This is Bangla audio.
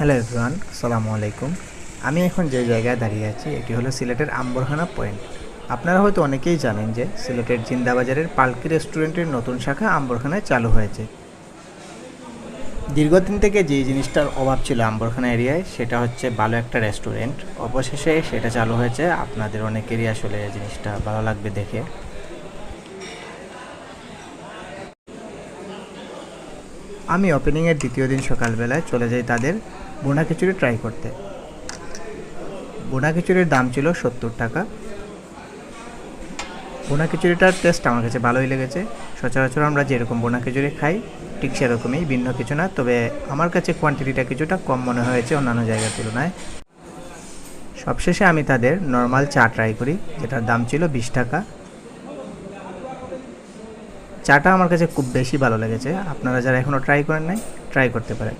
হ্যালো এভরিওয়ান, আসসালামু আলাইকুম। আমি এখন যে জায়গায় দাঁড়িয়ে আছি এটি হলো সিলেটের আম্বরখানা পয়েন্ট। আপনারা হয়তো অনেকেই জানেন যে সিলেটের জিন্দাবাজারের পালকি রেস্টুরেন্টের নতুন শাখা আম্বরখানায় চালু হয়েছে। দীর্ঘদিন থেকে যে জিনিসটার অভাব ছিল আম্বরখানা এরিয়ায় সেটা হচ্ছে ভালো একটা রেস্টুরেন্ট। অবশেষে সেটা চালু হয়েছে। আপনাদের অনেকেরই আসলে জিনিসটা ভালো লাগবে দেখে। আমি ওপেনিংয়ের দ্বিতীয় দিন সকালবেলায় চলে যাই তাদের বোনা খিচুড়ি ট্রাই করতে। বোনা খিচুড়ির দাম ছিল ৭০ টাকা। বোনা খিচুড়িটার টেস্ট আমার কাছে ভালোই লেগেছে। সচরাচর আমরা যেরকম বোনা খিচুড়ি খাই ঠিক সেরকমই, ভিন্ন কিছু না। তবে আমার কাছে কোয়ান্টিটিটা কিছুটা কম মনে হয়েছে অন্যান্য জায়গার তুলনায়। সবশেষে আমি তাদের নর্মাল চা ট্রাই করি, যেটার দাম ছিল ২০ টাকা। চাটা আমার কাছে খুব বেশি ভালো লেগেছে। আপনারা যারা এখনও ট্রাই করেন নাই, ট্রাই করতে পারেন।